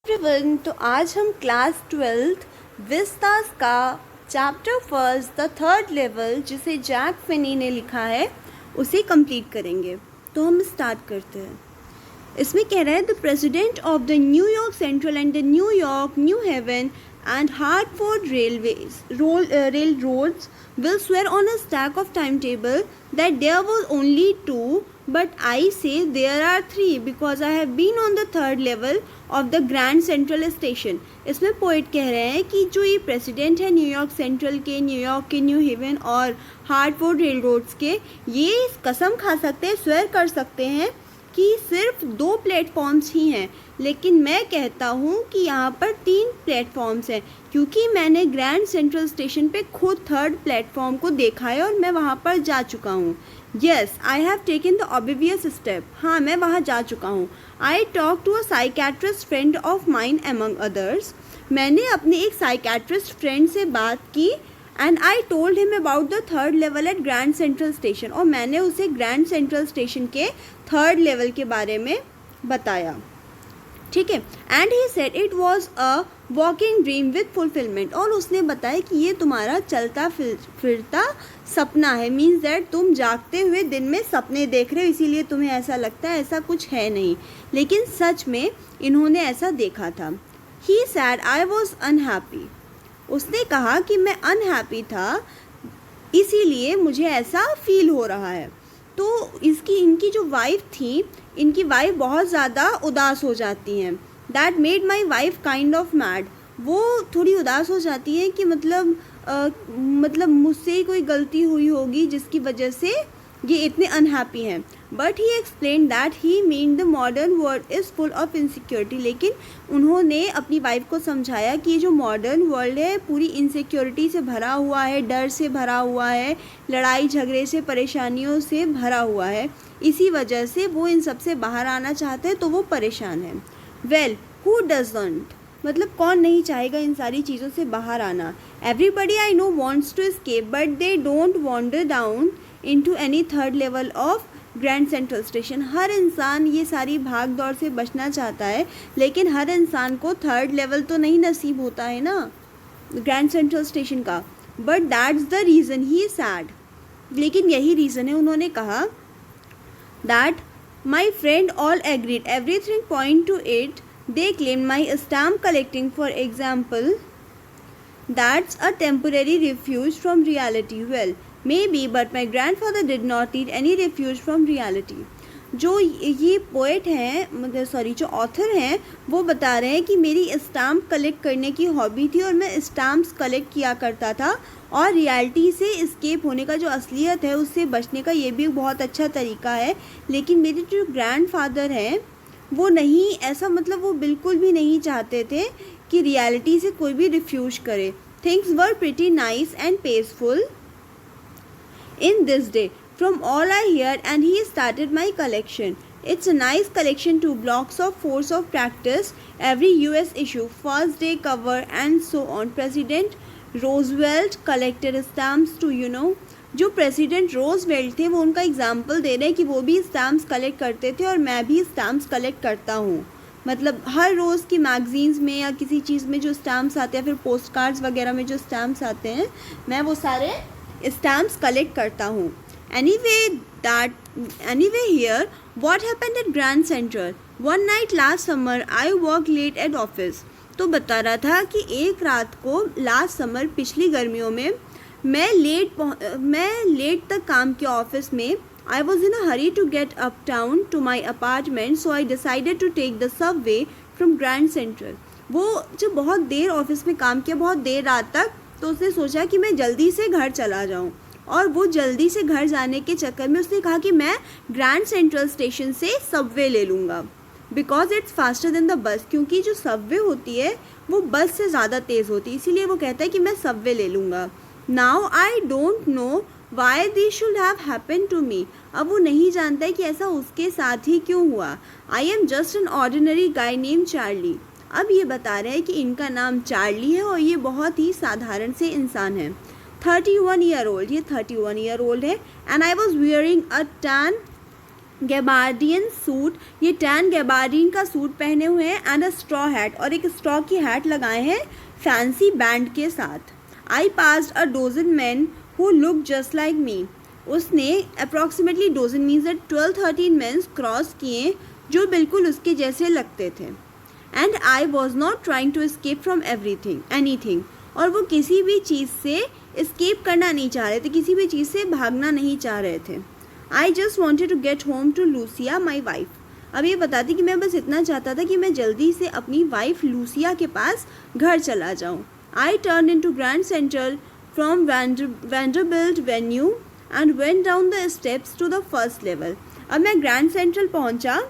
Everyone, तो आज हम क्लास 12th विस्तास का chapter first the third level जिसे जैक फिनी ने लिखा है उसे कंप्लीट करेंगे। तो हम स्टार्ट करते हैं। इसमें कह रहा है the president of the New York Central and the New York New Haven and Hartford railroads will swear on a stack of timetable that there was only two, but I say there are three because I have been on the third level of the Grand Central Station। इसमें poet कह रहे हैं कि जो ये president है New York central के, New York के न्यू हेवन और हार्टफोर्ड रेलरोड्स के, ये कसम खा सकते हैं, स्वेर कर सकते हैं कि सिर्फ 2 प्लेटफॉर्म्स ही हैं, लेकिन मैं कहता हूँ कि यहाँ पर 3 प्लेटफॉर्म्स हैं क्योंकि मैंने ग्रैंड सेंट्रल स्टेशन पे खुद थर्ड प्लेटफॉर्म को देखा है और मैं वहाँ पर जा चुका हूँ। Yes, I have taken the obvious step. हाँ, मैं वहाँ जा चुका हूँ। I talk to a psychiatrist friend of mine among others. मैंने अपने एक साइकेट्रिस्ट फ्रेंड से बात की and I told him about the third level at Grand Central station, और मैंने उसे ग्रैंड सेंट्रल स्टेशन के थर्ड लेवल के बारे में बताया। ठीक है। And he said it was a walking dream with fulfilment, और उसने बताया कि ये तुम्हारा चलता फिरता सपना है। मीन्स दैट तुम जागते हुए दिन में सपने देख रहे हो, इसीलिए तुम्हें ऐसा लगता है, ऐसा कुछ है नहीं, लेकिन सच में इन्होंने ऐसा देखा था। ही सैड आई वॉज अनहैप्पी। उसने कहा कि मैं अनहैप्पी था, इसीलिए मुझे ऐसा फील हो रहा है। तो इनकी जो वाइफ थी, इनकी वाइफ बहुत ज़्यादा उदास हो जाती हैं। That made my wife kind of mad. वो थोड़ी उदास हो जाती है कि मतलब मुझसे ही कोई गलती हुई होगी जिसकी वजह से ये इतने अनहैप्पी हैं। But he explain that he mean the modern world is full of insecurity. लेकिन उन्होंने अपनी वाइफ को समझाया कि ये जो मॉडर्न वर्ल्ड है पूरी इनसिक्योरिटी से भरा हुआ है, डर से भरा हुआ है, लड़ाई झगड़े से, परेशानियों से भरा हुआ है। इसी वजह से वो इन सब से बाहर आना चाहते हैं, तो वो परेशान है। वेल, हु डजंट, मतलब कौन नहीं चाहेगा इन सारी चीज़ों से बाहर आना। Everybody I know wants to escape but they don't wander down into any third level of Grand Central station. हर इंसान ये सारी भाग दौड़ से बचना चाहता है, लेकिन हर इंसान को थर्ड लेवल तो नहीं नसीब होता है ना ग्रैंड सेंट्रल स्टेशन का। But that's the reason he sad, लेकिन यही रीज़न है। उन्होंने कहा that my friend all agreed everything point two it. They claim my stamp collecting for example that's a temporary refuse from reality. Well, Maybe, but my grandfather did not need any refuge from reality। जो ये poet हैं, मतलब sorry जो author हैं, वो बता रहे हैं कि मेरी स्टाम्प कलेक्ट करने की हॉबी थी और मैं स्टाम्प्स कलेक्ट किया करता था, और रियलिटी से इस्केप होने का जो असलियत है उससे बचने का ये भी बहुत अच्छा तरीका है। लेकिन मेरे जो ग्रैंडफादर हैं वो नहीं ऐसा, मतलब वो बिल्कुल भी नहीं चाहते थे कि रियलिटी से कोई भी रिफ्यूज करे। Things were pretty nice and peaceful in this day from all I heard, and he started my collection. It's a nice collection, 2 blocks of force of practice, every US issue, first day cover and so on. President Roosevelt collected stamps too, you know। जो president Roosevelt थे वो उनका example दे रहे हैं कि वो भी stamps collect करते थे और मैं भी स्टैम्प्स कलेक्ट करता हूँ। मतलब हर रोज़ की मैगजीन्स में या किसी चीज़ में जो स्टैम्प्स आते हैं, फिर पोस्ट कार्ड्स वगैरह में जो स्टैम्प्स आते हैं, मैं वो सारे स्टैम्प्स कलेक्ट करता हूँ। Anyway here, what happened at Grand Central? One night last summer, I worked late at office। तो बता रहा था कि एक रात को लास्ट समर, पिछली गर्मियों में, मैं लेट तक काम किया ऑफिस में। I was in a hurry to get uptown to my apartment, so I decided to take the subway from Grand Central। वो जब बहुत देर ऑफिस में काम किया, बहुत देर रात तक, तो उसने सोचा कि मैं जल्दी से घर चला जाऊं, और वो जल्दी से घर जाने के चक्कर में उसने कहा कि मैं ग्रैंड सेंट्रल स्टेशन से सबवे ले लूँगा, because it's faster than the bus. क्योंकि जो सबवे होती है वो बस से ज़्यादा तेज़ होती है, इसीलिए वो कहता है कि मैं सबवे ले लूँगा। Now I don't know why this should have happen to me. अब वो नहीं जानता है कि ऐसा उसके साथ ही क्यों हुआ। I am just an ordinary guy name Charlie. अब ये बता रहे हैं कि इनका नाम चार्ली है और ये बहुत ही साधारण से इंसान है। 31 ईयर ओल्ड, ये 31 ईयर ओल्ड है। And I was wearing a tan gabardine suit, ये टैन गैबार्डियन का सूट पहने हुए हैं, एंड अ स्ट्रॉ हैट, और एक स्ट्रॉ की हैट लगाए हैं फैंसी बैंड के साथ. I passed a dozen man who look just like me. उसने approximately dozen means that 12-13 man cross किए जो बिल्कुल उसके जैसे लगते थे. And I was not trying to escape from anything, और वो किसी भी चीज़ से एस्केप करना नहीं चाह रहे थे, किसी भी चीज़ से भागना नहीं चाह रहे थे. I just wanted to get home to Lucia my wife. अब ये बताती कि मैं बस इतना चाहता था कि मैं जल्दी से अपनी वाइफ लूसिया के पास घर चला जाऊँ. I turn in to Grand Central from Vanderbilt venue and went down the steps to the first level. अब मैं ग्रैंड सेंट्रल पहुँचा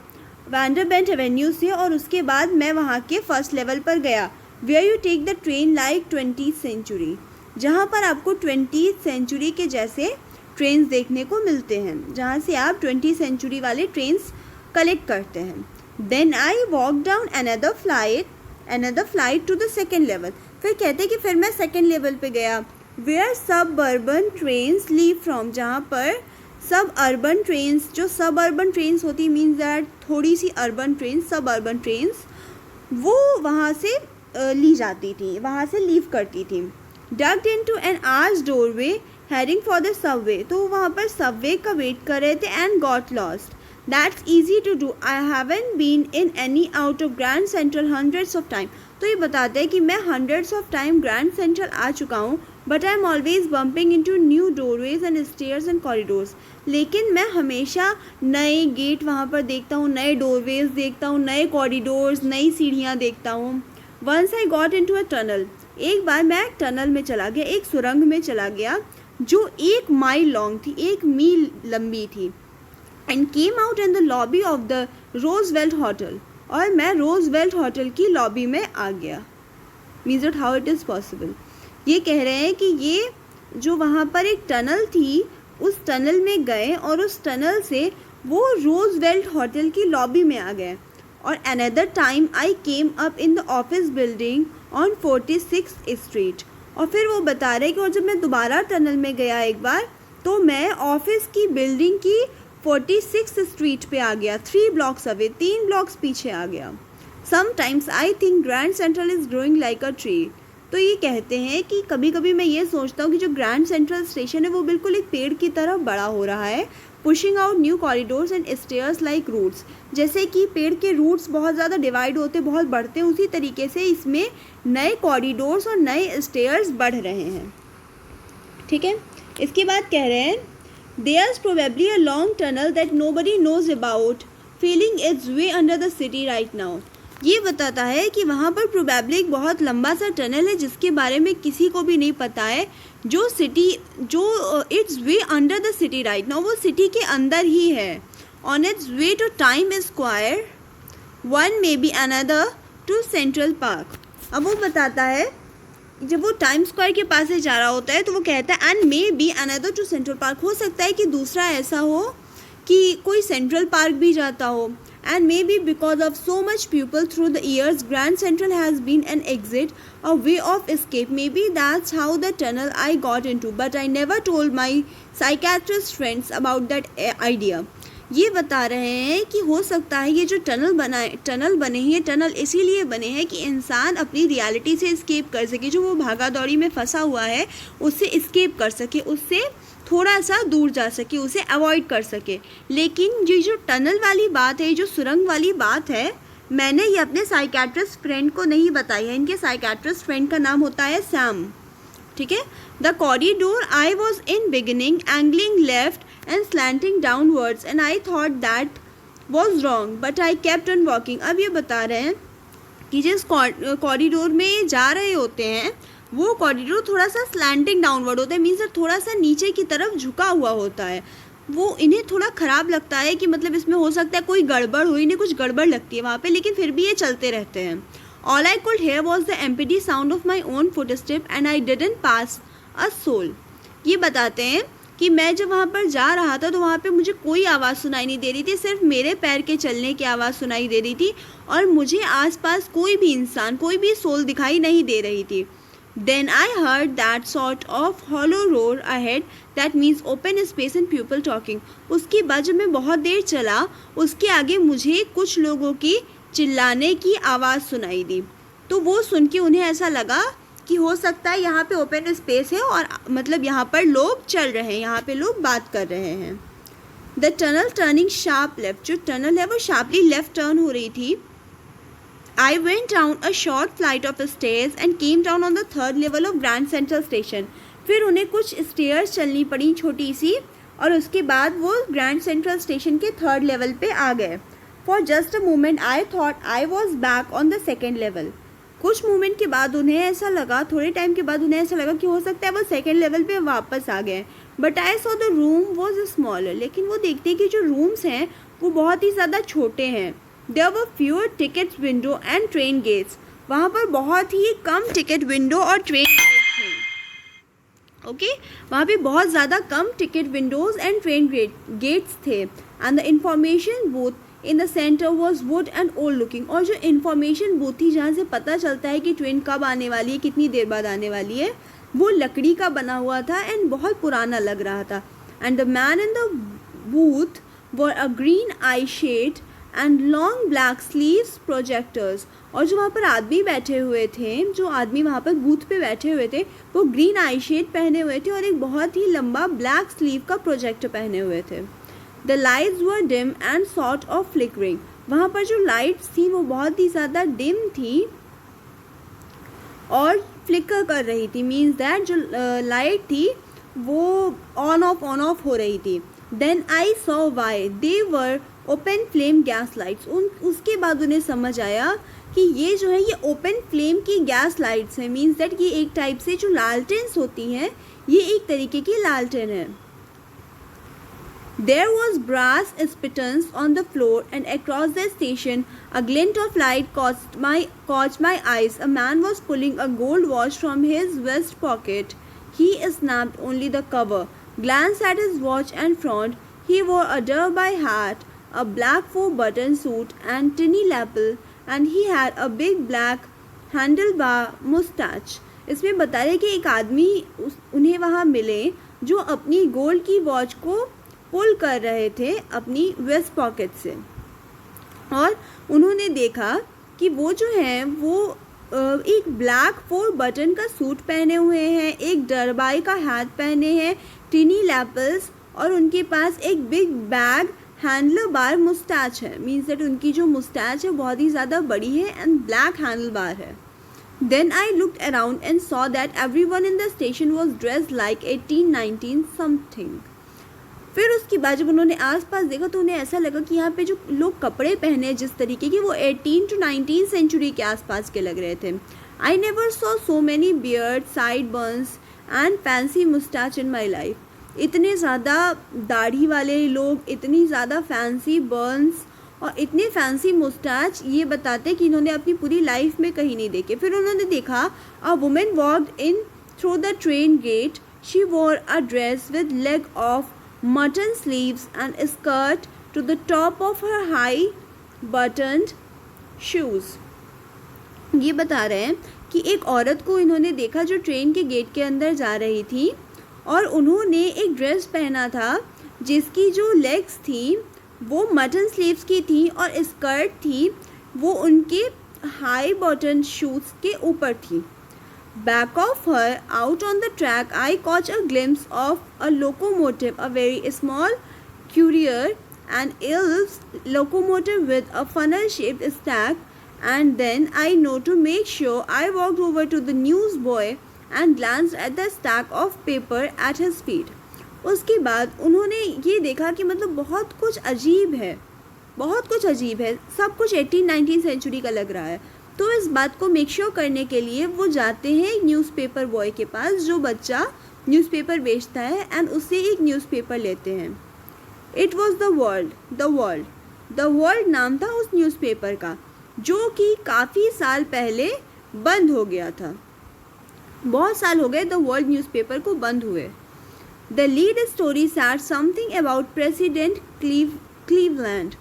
वैंडरबिल्ट एवेन्यू से, और उसके बाद मैं वहाँ के फर्स्ट लेवल पर गया. Where you take the train like 20th century, जहाँ पर आपको 20th सेंचुरी के जैसे ट्रेन्स देखने को मिलते हैं, जहाँ से आप 20th सेंचुरी वाले ट्रेन्स कलेक्ट करते हैं. Then I walk down another flight to the second level. फिर कहते हैं कि फिर मैं सेकेंड लेवल पे गया. वेयर सब अर्बन ट्रेन्स लीव फ्रॉम, जहाँ पर सब अर्बन ट्रेन्स, जो सब अर्बन ट्रेन्स होती मीन्स दैट थोड़ी सी अर्बन ट्रेन्स, सब अर्बन ट्रेन्स, वो वहाँ से ली जाती थी, वहाँ से लीव करती थी. Ducked into an arch doorway heading for the subway, तो वहाँ पर सबवे का वेट कर रहे थे. And got lost. That's easy to do. I haven't been in any out of Grand Central hundreds of time. तो ये बताते हैं कि मैं hundreds of time Grand Central आ चुका हूँ, but I am always bumping into new doorways and stairs and corridors. लेकिन मैं हमेशा नए गेट वहाँ पर देखता हूँ, नए डोरवेज देखता हूँ, नए कॉरिडोर्स, नई सीढ़ियाँ देखता हूँ. Once I got into a tunnel, एक बार मैं एक टनल में चला गया, एक सुरंग में चला गया जो 1 माइल लॉन्ग थी, 1 मील लंबी थी. And came out in the lobby of the Roosevelt hotel, और मैं रोजवेल्ट होटल की लॉबी में आ गया. Means it how it is possible. ये कह रहे हैं कि ये जो वहाँ पर एक टनल थी, उस टनल में गए और उस टनल से वो रोजवेल्ट होटल की लॉबी में आ गए. और another time I came up in the office building on 46th street. और फिर वो बता रहे कि और जब मैं दोबारा टनल में गया एक बार, तो मैं ऑफिस की बिल्डिंग की 46th स्ट्रीट पे आ गया, 3 ब्लॉक्स अवे, 3 ब्लॉक्स पीछे आ गया. Sometimes I think grand central is growing like a tree. तो ये कहते हैं कि कभी कभी मैं ये सोचता हूँ कि जो ग्रैंड सेंट्रल स्टेशन है वो बिल्कुल एक पेड़ की तरह बड़ा हो रहा है. Pushing out new corridors and stairs like roots, जैसे कि पेड़ के रूट्स बहुत ज़्यादा डिवाइड होते, बहुत बढ़ते हैं, उसी तरीके से इसमें नए कॉरिडोर्स और नए स्टेयर्स बढ़ रहे हैं. ठीक है, इसके बाद कह रहे हैं there's probably a long tunnel that nobody knows about feeling its way under the city right now. ये बताता है कि वहाँ पर प्रोबेबली एक बहुत लंबा सा टनल है जिसके बारे में किसी को भी नहीं पता है, जो its way under the city right now, वो सिटी के अंदर ही है. On its way to Time Square, one may be another to Central Park. अब वो बताता है जब वो टाइम स्क्वायर के पास से जा रहा होता है तो वो कहता है and may be another to Central Park, हो सकता है कि दूसरा ऐसा हो कि कोई सेंट्रल पार्क भी जाता हो. And maybe because of so much people through the years, Grand Central has been an exit, a way of escape. Maybe that's how the tunnel I got into, but I never told my psychiatrist friends about that idea. ये बता रहे हैं कि हो सकता है ये जो टनल बने हैं, ये टनल इसीलिए बने हैं कि इंसान अपनी रियलिटी से एस्केप कर सके, जो वो भागा दौड़ी में फंसा हुआ है उससे एस्केप कर सके, उससे थोड़ा सा दूर जा सके, उसे अवॉइड कर सके. लेकिन ये जो टनल वाली बात है, जो सुरंग वाली बात है, मैंने ये अपने साइकेट्रिस्ट फ्रेंड को नहीं बताई है. इनके साइकेट्रिस्ट फ्रेंड का नाम होता है सैम. ठीक है. The corridor I was in beginning angling left and slanting downwards and I thought that was wrong but I kept on walking. अब ये बता रहे हैं कि जिस कॉरिडोर में जा रहे होते हैं वो कॉरिडोर थोड़ा सा स्लैंटिंग डाउनवर्ड होता है, मीन्स थोड़ा सा नीचे की तरफ झुका हुआ होता है. वो इन्हें थोड़ा ख़राब लगता है कि मतलब इसमें हो सकता है कोई गड़बड़ हो, इन्हें कुछ गड़बड़ लगती है वहाँ पे, लेकिन फिर भी ये चलते रहते हैं. All I could hear was the empty sound of my own footstep and I didn't pass a soul. ये बताते हैं कि मैं जब वहाँ पर जा रहा था तो वहाँ पे मुझे कोई आवाज़ सुनाई नहीं दे रही थी, सिर्फ मेरे पैर के चलने की आवाज़ सुनाई दे रही थी और मुझे आसपास कोई भी इंसान, कोई भी सोल दिखाई नहीं दे रही थी. Then I heard that sort of hollow roar ahead, that means open space and people talking. उसके बाद जब मैं बहुत देर चला, उसके आगे मुझे कुछ लोगों की चिल्लाने की आवाज़ सुनाई दी. तो वो सुन के उन्हें ऐसा लगा कि हो सकता है यहाँ पे ओपन स्पेस है और मतलब यहाँ पर लोग चल रहे हैं, यहाँ पे लोग बात कर रहे हैं. The tunnel turning sharp left, जो टनल है वो शार्पली लेफ्ट टर्न हो रही थी. I went down a short flight of stairs and came down on the third level of Grand Central Station. फिर उन्हें कुछ स्टेयर्स चलनी पड़ी छोटी सी और उसके बाद वो ग्रैंड सेंट्रल स्टेशन के थर्ड लेवल पे आ गए. For just a moment I thought I was back on the second level. कुछ मोमेंट के बाद उन्हें ऐसा लगा, थोड़े टाइम के बाद उन्हें ऐसा लगा कि हो सकता है वो सेकेंड लेवल पे वापस आ गए. But I saw the room was smaller, लेकिन वो देखते हैं कि जो रूम्स हैं वो बहुत ही ज़्यादा छोटे हैं. There were fewer ticket window and train gates. वहाँ पर बहुत ही कम टिकट विंडो और ट्रेन गेट थे. ओके, वहाँ पे बहुत ज़्यादा कम ticket windows and train gates थे. And the information booth in the centre was wood and old looking. और जो इंफॉर्मेशन बूथ थी जहाँ से पता चलता है कि ट्रेन कब आने वाली है, कितनी देर बाद आने वाली है, वो लकड़ी का बना हुआ था एंड बहुत पुराना लग रहा था. And the man in the booth wore a green eye shade and long black sleeves projectors. और जो वहाँ पर आदमी बैठे हुए थे, जो आदमी वहाँ पर बूथ पे बैठे हुए थे, वो ग्रीन आई शेड पहने हुए थे और एक बहुत ही लंबा ब्लैक स्लीव का प्रोजेक्टर पहने हुए थे. The lights were dim and sort of flickering. वहाँ पर जो लाइट्स थी वो बहुत ही ज़्यादा डिम थी और फ्लिकर कर रही थी. मीन्स दैट जो लाइट थी वो ऑन ऑफ हो रही थी. Then I saw why they were open flame gas lights. उसके बाद उन्हें समझ आया कि ये जो है ये ओपन फ्लेम की गैस लाइट्स हैं. मीन्स दैट ये एक टाइप से जो लालटेन्स होती हैं, ये एक तरीके की लालटेन है. There was brass spittoons on the floor and across the station a glint of light caught my eyes. A man was pulling a gold watch from his vest pocket. He snapped only the cover, glanced at his watch and frowned. He wore a derby hat, a black 4-button suit and tinny lapel, and he had a big black handlebar mustache. इसमें बता रहे कि एक आदमी उन्हें वहाँ मिले जो अपनी गोल्ड की वॉच को पुल कर रहे थे अपनी वेस्ट पॉकेट से. और उन्होंने देखा कि वो जो है वो एक ब्लैक 4-बटन का सूट पहने हुए हैं, एक डरबाई का हैट पहने हैं, टिनी लैपल्स, और उनके पास एक big bag handle bar moustache है. मीन्स दैट उनकी जो मुस्टैच है बहुत ही ज़्यादा बड़ी है एंड ब्लैक हैंडल बार है. Then I looked around and saw that everyone in the station was dressed like 1819 something. फिर उसके बाद जब उन्होंने आसपास देखा तो उन्हें ऐसा लगा कि यहाँ पे जो लोग कपड़े पहने जिस तरीके के, वो 18 to 19 सेंचुरी के आसपास के लग रहे थे. I never saw so many beards, sideburns and fancy mustache in my life. इतने ज़्यादा दाढ़ी वाले लोग, इतनी ज़्यादा फैंसी बर्न्स और इतने फैंसी मुस्टैच, ये बताते कि इन्होंने अपनी पूरी लाइफ में कहीं नहीं देखे. फिर उन्होंने देखा a women walked in through the train gate. She wore a dress with leg of mutton sleeves and skirt to the top of her high buttoned shoes. ये बता रहे हैं कि एक औरत को इन्होंने देखा जो ट्रेन के गेट के अंदर जा रही थी और उन्होंने एक ड्रेस पहना था जिसकी जो लेग्स थी वो मटन स्लीव्स की थी और स्कर्ट थी वो उनके हाई बॉटम शूज़ के ऊपर थी. Back of her out on the track I caught a glimpse of a locomotive, a very small Currier and Ives locomotive with a funnel shaped stack. And then I know to make sure I walked over to the news boy and glanced at the stack of paper at his feet. उसके बाद उन्होंने ये देखा कि मतलब बहुत कुछ अजीब है, बहुत कुछ अजीब है, सब कुछ 18-19 सेंचुरी का लग रहा है. तो इस बात को मेक श्योर करने के लिए वो जाते हैं न्यूज़पेपर बॉय के पास, जो बच्चा न्यूज़पेपर बेचता है, एंड उससे एक न्यूज़पेपर लेते हैं. इट वॉज द वर्ल्ड नाम था उस न्यूज़पेपर का, जो कि काफ़ी साल पहले बंद हो गया था. बहुत साल हो गए द वर्ल्ड न्यूज़पेपर को बंद हुए. The lead story said something about President Cleveland.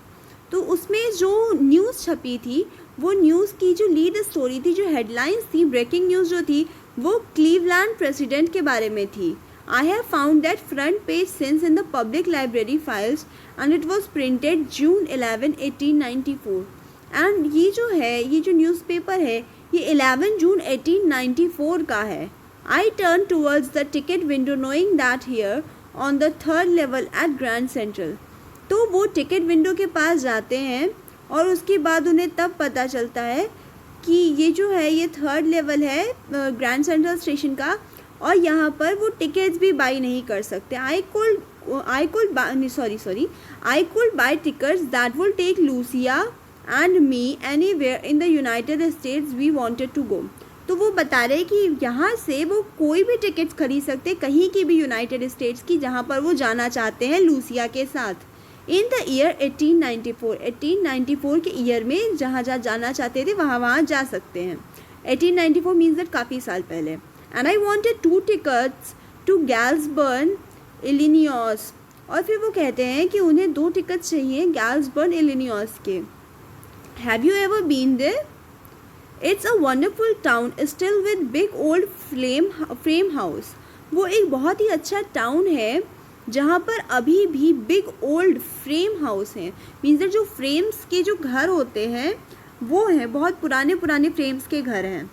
तो उसमें जो न्यूज़ छपी थी वो न्यूज़ की जो लीड स्टोरी थी, जो हेडलाइंस थी, ब्रेकिंग न्यूज़ जो थी, वो क्लीवलैंड प्रेसिडेंट के बारे में थी. I have found that front page since in the public library files and it was printed June 11, 1894. And ये जो है, ये जो न्यूज़पेपर है, ये 11 जून 1894 का है. I turned towards the ticket window knowing that here on the third level at Grand Central. तो वो टिकट विंडो के पास जाते हैं और उसके बाद उन्हें तब पता चलता है कि ये जो है ये थर्ड लेवल है ग्रैंड सेंट्रल स्टेशन का, और यहाँ पर वो टिकट्स भी बाई नहीं कर सकते. I could buy tickets that will take Lucia and me anywhere in the United States we wanted to go. तो वो बता रहे कि यहाँ से वो कोई भी टिकट्स खरीद सकते कहीं की भी यूनाइटेड स्टेट्स की, जहाँ पर वो जाना चाहते हैं लूसिया के साथ. इन द ईयर 1894 के ईयर में जहाँ जाना चाहते थे वहाँ जा सकते हैं. 1894 मीन्स दैट काफ़ी साल पहले. And I wanted 2 tickets to Galsburn, Illinois. और फिर वो कहते हैं कि उन्हें 2 टिकट्स चाहिए Galsburn, Illinois के. Have you ever been there? It's a wonderful town, still with big old frame house. वो एक बहुत ही अच्छा टाउन है जहाँ पर अभी भी बिग ओल्ड फ्रेम हाउस हैं. मीन्स जो फ्रेम्स के जो घर होते हैं वो हैं, बहुत पुराने फ्रेम्स के घर हैं.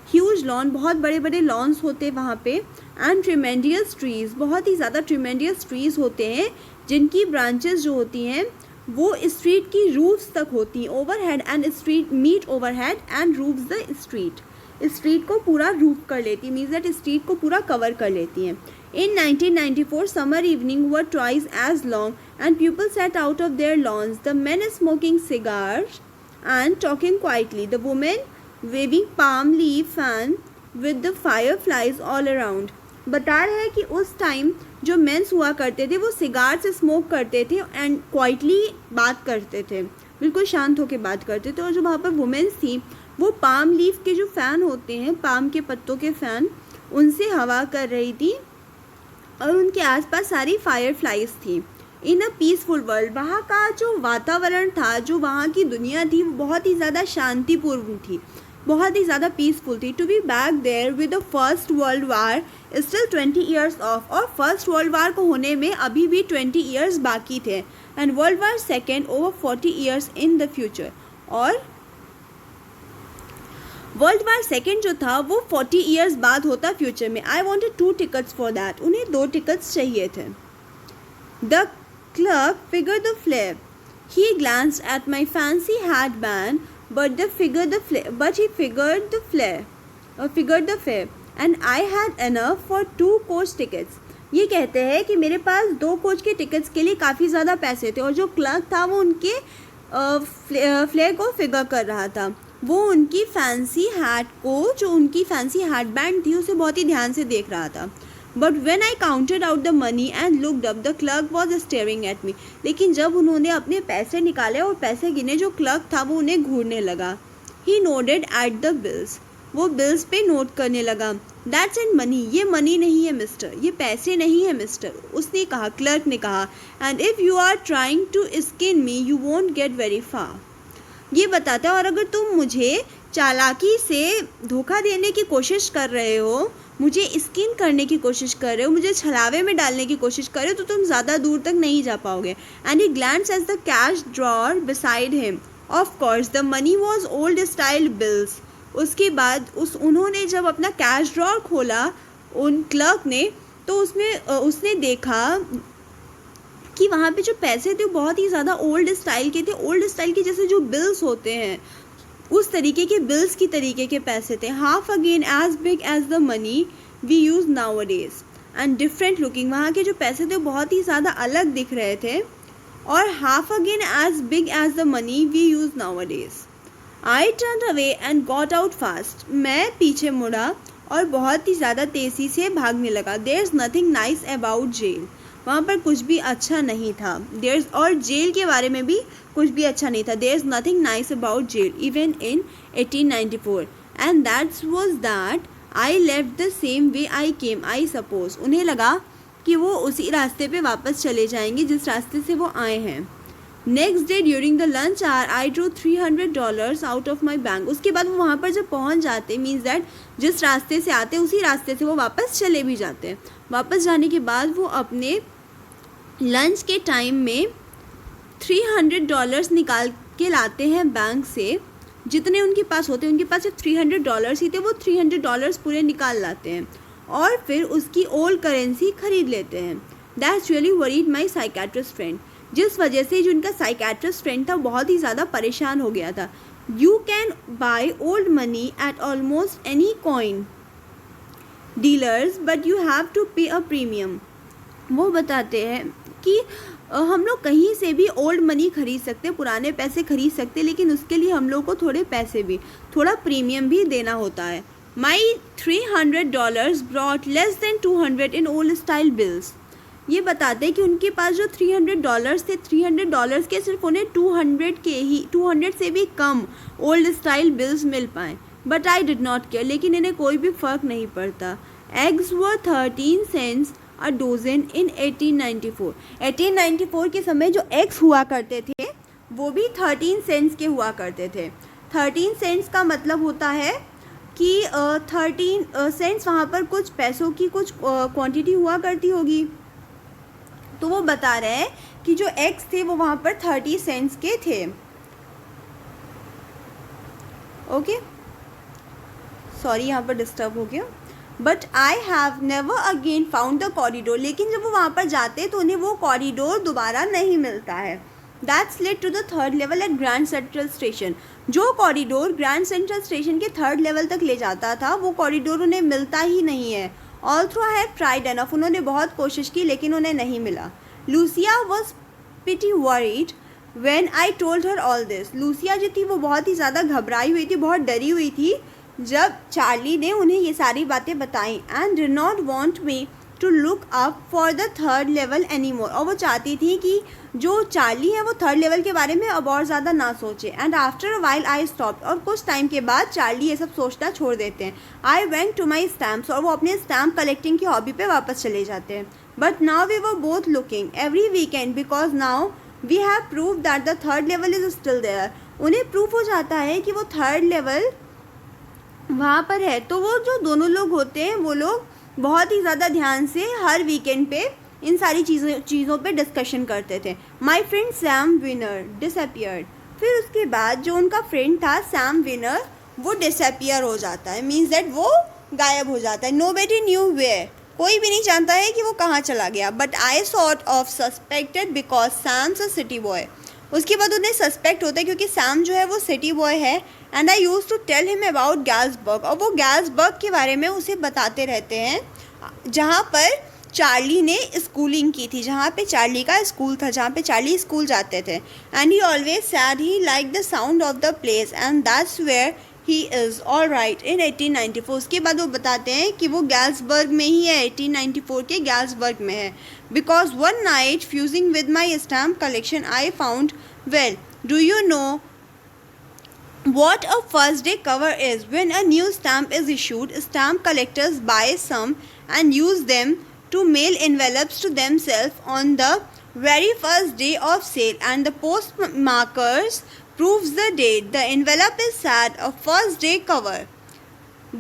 ह्यूज लॉन, बहुत बड़े बड़े लॉन्स होते हैं वहाँ पे. एंड ट्रिमेंडियस ट्रीज़, बहुत ही ज़्यादा ट्रिमेंडियस ट्रीज़ होते हैं जिनकी ब्रांचेस जो होती हैं वो स्ट्रीट की रूफ्स तक होती हैं. Overhead and street meet overhead and roofs the street. Street को पूरा रूफ कर लेती है, मीन्स दैट स्ट्रीट को पूरा कवर कर लेती हैं. In 1994, summer evening were twice as long and people sat out of their lawns, the men smoking cigars and talking quietly, the women waving palm leaf fan with the fireflies all around. बता रहे हैं कि उस time जो mains हुआ करते थे वो सिगार से स्मोक करते थे एंड क्वाइटली बात करते थे, बिल्कुल शांत होकर बात करते थे. और जो वहाँ पर वुमेन्स थी वो पाम लीफ के जो फ़ैन होते हैं, पाम के पत्तों के फ़ैन, उनसे हवा कर रही थी और उनके आसपास सारी फायरफ्लाइज थी. इन अ पीसफुल वर्ल्ड, वहाँ का जो वातावरण था, जो वहाँ की दुनिया थी वो बहुत ही ज़्यादा शांतिपूर्ण थी, बहुत ही ज़्यादा पीसफुल थी. To be back there with the First World War still 20 years off. और फर्स्ट वर्ल्ड वार को होने में अभी भी 20 ईयर्स बाकी थे. And World War second over 40 years in the future. और वर्ल्ड वार सेकेंड जो था वो 40 ईयर्स बाद होता फ्यूचर में. I wanted 2 tickets for that. उन्हें 2 टिकट्स चाहिए थे. The clerk figure the flare. He glanced at my fancy had band but he figured the fare and I had enough for 2 coach tickets. ये कहते हैं कि मेरे पास 2 coach के tickets के लिए काफ़ी ज़्यादा पैसे थे. और जो क्लर्क था वो उनके फ्लेयर को फिगर कर रहा था. वो उनकी फैंसी हैट को, जो उनकी फैंसी हैट बैंड थी, उसे बहुत ही ध्यान से देख रहा था. But when I counted out the money and looked up, the clerk was staring at me. लेकिन जब उन्होंने अपने पैसे निकाले और पैसे गिने, जो क्लर्क था वो उन्हें घूरने लगा. ही नोडेड एट द बिल्स. वो बिल्स पे नोट करने लगा. That's in money. ये मनी नहीं है मिस्टर, ये पैसे नहीं है मिस्टर, उसने कहा, क्लर्क ने कहा. And if you are trying to skin me you won't get very far. ये बताता है, और अगर तुम मुझे चालाकी से धोखा देने की कोशिश कर रहे हो, मुझे स्किन करने की कोशिश कर रहे हो, मुझे छलावे में डालने की कोशिश कर रहे हो, तो तुम ज़्यादा दूर तक नहीं जा पाओगे. And he glance as the cash drawer beside him. Of course the money was old style bills. उसके बाद उन्होंने जब अपना कैश ड्रॉर खोला, उन क्लर्क ने, तो उसने देखा कि वहाँ पे जो पैसे थे वो बहुत ही ज़्यादा ओल्ड स्टाइल के थे. ओल्ड स्टाइल के जैसे जो बिल्स होते हैं उस तरीके के बिल्स की तरीके के पैसे थे. Half again as big as the money we use nowadays and different looking. वहाँ के जो पैसे थे वो बहुत ही ज़्यादा अलग दिख रहे थे. और half again as big as the money we use nowadays. I turn away and got out fast. मैं पीछे मुड़ा और बहुत ही ज़्यादा तेज़ी से भागने लगा. There is nothing nice about jail. वहाँ पर कुछ भी अच्छा नहीं था. और जेल के बारे में भी कुछ भी अच्छा नहीं था. There is nothing nice about jail even in 1894. And that's was that I left the same way I came I suppose. उन्हें लगा कि वो उसी रास्ते पे वापस चले जाएंगे जिस रास्ते से वो आए हैं. Next day during the lunch hour I drew $300 out of my bank. उसके बाद वो वहाँ पर जब पहुँच जाते, मीन्स दैट जिस रास्ते से आते उसी रास्ते से वो वापस चले भी जाते हैं। वापस जाने के बाद वो अपने लंच के टाइम में $300 निकाल के लाते हैं बैंक से। जितने उनके पास होते हैं, उनके पास सिर्फ $300 ही थे, वो $300 पूरे निकाल लाते हैं और फिर उसकी ओल्ड करेंसी खरीद लेते हैं। That's really worried my psychiatrist friend. जिस वजह से जो उनका साइकेट्रिस्ट फ्रेंड था बहुत ही ज़्यादा परेशान हो गया था। You can buy old money at almost any coin dealers but you have to pay a premium. वो बताते हैं कि हम लोग कहीं से भी ओल्ड मनी खरीद सकते, पुराने पैसे खरीद सकते, लेकिन उसके लिए हम लोग को थोड़े पैसे भी, थोड़ा प्रीमियम भी देना होता है। माई $300 brought less than 200 in old style bills. ये बताते हैं कि उनके पास जो $300 थे, $300 के सिर्फ उन्हें 200 से भी कम ओल्ड स्टाइल बिल्स मिल पाएँ। But I did not care, लेकिन इन्हें कोई भी फ़र्क नहीं पड़ता। एग्स वर 13 सेंट्स अ डोजन इन 1894। 1894 के समय जो एग्स हुआ करते थे वो भी 13 सेंट्स के हुआ करते थे। 13 सेंट्स का मतलब होता है कि 13 सेंट्स वहाँ पर कुछ पैसों की कुछ क्वांटिटी हुआ करती होगी। तो वो बता रहे हैं कि जो एग्स थे वो वहाँ पर 30 सेंट्स के थे। ओके, सॉरी यहाँ पर डिस्टर्ब हो गया। But I have never again found the corridor. लेकिन जब वो वहाँ पर जाते हैं तो उन्हें वो कॉरिडोर दोबारा नहीं मिलता है। That's led to the third level at Grand Central Station. जो कॉरिडोर ग्रैंड सेंट्रल स्टेशन के थर्ड लेवल तक ले जाता था वो कॉरिडोर उन्हें मिलता ही नहीं है। Although I have tried enough. उन्होंने बहुत कोशिश की लेकिन उन्हें नहीं मिला। Lucia was pretty worried when I told her all this. Lucia जो थी वो बहुत ही ज़्यादा घबराई हुई थी, बहुत डरी हुई थी जब चार्ली ने उन्हें ये सारी बातें बताई। And did not want me to look up for the third level any more. और वो चाहती थी कि जो चार्ली है वो थर्ड लेवल के बारे में अब और ज़्यादा ना सोचे। And after a while I stop. और कुछ टाइम के बाद चार्ली ये सब सोचना छोड़ देते हैं। I went to my stamps. और वो अपने स्टैम्प कलेक्टिंग की हॉबी पे वापस चले जाते हैं। But now we were both looking every weekend because now we have prove that the third level is still there. उन्हें प्रूफ हो जाता है कि वो थर्ड लेवल वहाँ पर है। तो वो जो दोनों लोग होते हैं वो लोग बहुत ही ज़्यादा ध्यान से हर वीकेंड पे इन सारी चीज़ों पे डिस्कशन करते थे। My friend Sam winner disappeared. फिर उसके बाद जो उनका फ्रेंड था सैम विनर वो डिसअपियर हो जाता है, मीन्स दैट वो गायब हो जाता है। Nobody knew where. कोई भी नहीं जानता है कि वो कहाँ चला गया। But I sort of suspected because Sam's a city boy. उसके बाद उन्हें सस्पेक्ट होता है क्योंकि सैम जो है वो सिटी बॉय है। And I use to tell him about Galesburg. और वो गैल्सबर्ग के बारे में उसे बताते रहते हैं जहाँ पर चार्ली ने स्कूलिंग की थी, जहाँ पे चार्ली का स्कूल था, जहाँ पे चार्ली स्कूल जाते थे। And he always said he like the sound of the place and that's where he is all right in 1894। उसके बाद वो बताते हैं कि वो गैल्सबर्ग में ही है, 1894 के गैल्सबर्ग में है। Because one night fusing with my stamp collection I found well do you know what a first day cover is? When a new stamp is issued, stamp collectors buy some and use them to mail envelopes to themselves on the very first day of sale, and the postmarkers proves the date. The envelope is sad, a first day cover.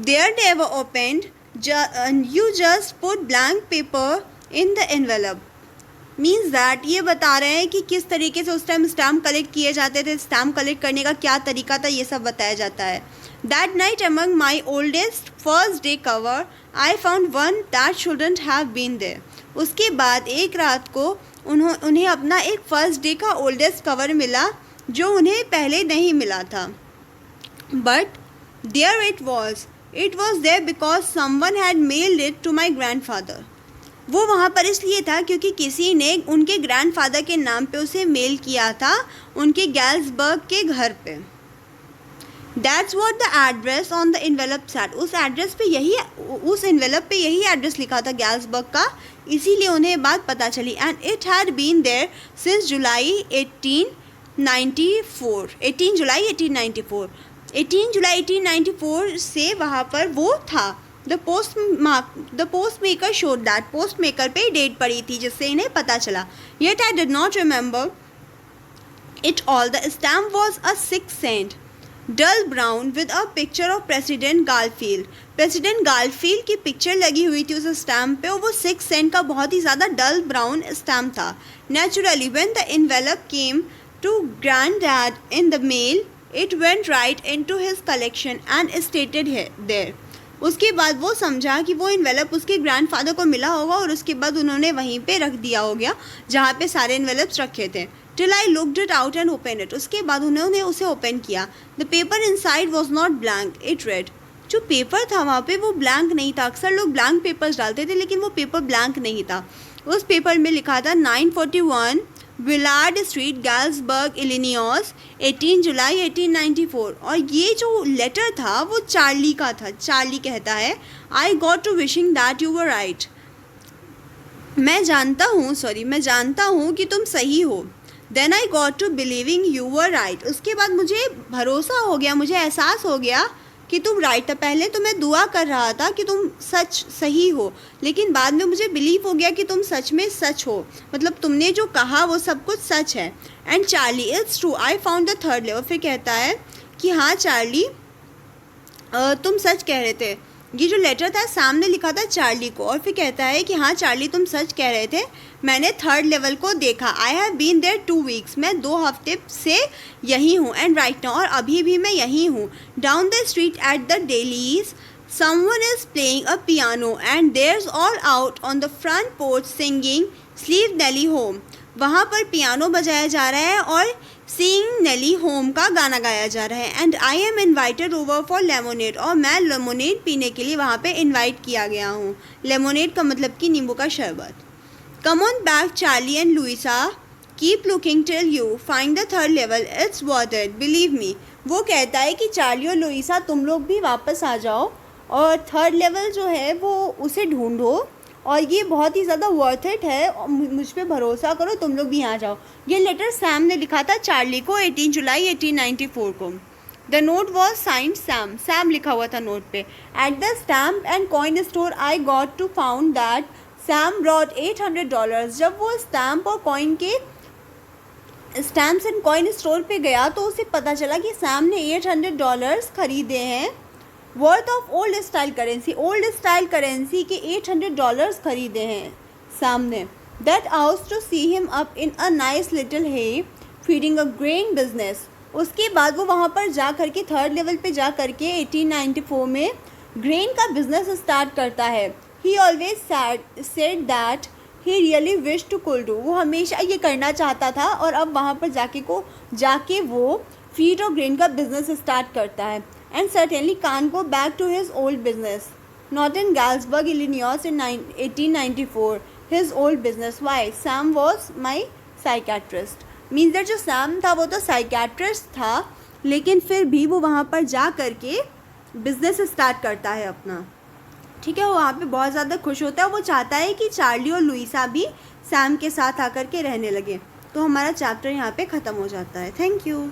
They're never opened, you just put blank paper in the envelope. Means that ये बता रहे हैं कि किस तरीके से उस time stamp collect किए जाते थे, स्टैम्प कलेक्ट करने का क्या तरीका था, ये सब बताया जाता है। That night among my oldest first day cover I found one that shouldn't have been there. उसके बाद एक रात को उन्हें अपना एक फर्स्ट डे का ओल्डेस्ट कवर मिला जो उन्हें पहले नहीं मिला था। But there it was there because someone had mailed it to my grandfather. वो वहाँ पर इसलिए था क्योंकि किसी ने उनके ग्रैंडफादर के नाम पे उसे मेल किया था उनके गैल्सबर्ग के घर पे। That's what the address on the envelope said. उस एड्रेस पे यही, उस एनवेलप पे यही एड्रेस लिखा था गैल्सबर्ग का, इसीलिए उन्हें बात पता चली। And it had been there since July 1894। 18 जुलाई 1894। 18 जुलाई 1894 से वहाँ पर वो था। The post maker showed that. Post maker पे डेट पड़ी थी जिससे इन्हें पता चला। Yet I did not remember It all. The stamp was a 6 cent, dull brown with a picture of President Garfield. President Garfield की पिक्चर लगी हुई थी उस स्टैम्प पे और वो 6 cent का बहुत ही ज़्यादा डल ब्राउन स्टैम्प था. Naturally, when the envelope came to Granddad in the mail, it went right into his collection and stayed there. उसके बाद वो समझा कि वो इन्वेलप उसके ग्रैंडफादर को मिला होगा और उसके बाद उन्होंने वहीं पे रख दिया हो गया जहाँ पे सारे इन्वेलप्स रखे थे. Till I looked it out and opened it. उसके बाद उन्होंने उसे ओपन किया. The paper inside was not blank. It read. जो पेपर था वहाँ पे वो ब्लैंक नहीं था. अक्सर लोग ब्लैंक पेपर्स डालते थे लेकिन वो पेपर ब्लैंक नहीं था. उस पेपर में लिखा था 941 विलार्ड स्ट्रीट, गैल्सबर्ग, इलिनियॉस, 18 जुलाई 1894. और ये जो लेटर था वो चार्ली का था. चार्ली कहता है, I got to wishing that you were right. मैं जानता हूँ कि तुम सही हो. Then I got to believing you were right. उसके बाद मुझे भरोसा हो गया, मुझे एहसास हो गया कि तुम राइट था. पहले तो मैं दुआ कर रहा था कि तुम सही हो, लेकिन बाद में मुझे बिलीव हो गया कि तुम सच में सच हो, मतलब तुमने जो कहा वो सब कुछ सच है. And Charlie, it's true, I found the third level. फिर कहता है कि हाँ चार्ली, तुम सच कह रहे थे. ये जो लेटर था सामने लिखा था चार्ली को. और फिर कहता है कि हाँ चार्ली, तुम सच कह रहे थे, मैंने थर्ड लेवल को देखा. I have been there 2 weeks. मैं 2 हफ्ते से यहीं हूँ. एंड राइट नाउ, और अभी भी मैं यहीं हूँ. Down the street at the dailies someone is playing a piano and there's all out on the front porch singing Sleep Nelly Home. वहाँ पर पियानो बजाया जा रहा है और सिंग नेली होम का गाना गाया जा रहा है. And I am invited over for lemonade. और मैं लेमोनेड पीने के लिए वहाँ पे इन्वाइट किया गया हूँ. लेमोनेड का मतलब कि नींबू का शरबत. Come on back Charlie and Louisa, keep looking till you find the third level, it's worth it, believe me. वो कहता है कि चार्ली और लुइसा तुम लोग भी वापस आ जाओ और थर्ड लेवल जो है वो उसे ढूंढो और ये बहुत ही ज़्यादा वर्थ इट है, मुझ पे भरोसा करो, तुम लोग भी यहाँ जाओ. ये लेटर सैम ने लिखा था चार्ली को 18 जुलाई 1894 को. The note was signed Sam. Sam लिखा हुआ था नोट पे. At the stamp and coin store I got to found that Sam brought $800. जब वो स्टैम्प और कॉइन के स्टैम्प्स एंड कॉइन स्टोर पे गया तो उसे पता चला कि सैम ने $800 खरीदे हैं. Worth of old style currency. Old style currency के $800 खरीदे हैं सामने. That house to see him up in a nice little hay feeding a grain business. उसके बाद वो वहाँ पर जा करके थर्ड लेवल पे जा करके 1894 में ग्रेन का बिजनेस स्टार्ट करता है. He always said that he really wish to could do. वो हमेशा ये करना चाहता था और अब वहाँ पर जाके वो फीड और ग्रेन का बिजनेस स्टार्ट करता है. And certainly can't go back to his old business. Not in Galesburg, Illinois in 1894. His old business. Why? Sam was my psychiatrist. Means that जो Sam था वो तो psychiatrist था, लेकिन फिर भी वो वहाँ पर जा करके बिजनेस स्टार्ट करता है अपना. ठीक है, वो वहाँ पे बहुत ज़्यादा खुश होता है. वो चाहता है कि चार्ली और लुइसा भी सैम के साथ आकर के रहने लगे. तो हमारा चैप्टर यहाँ पे ख़त्म हो जाता है. Thank you.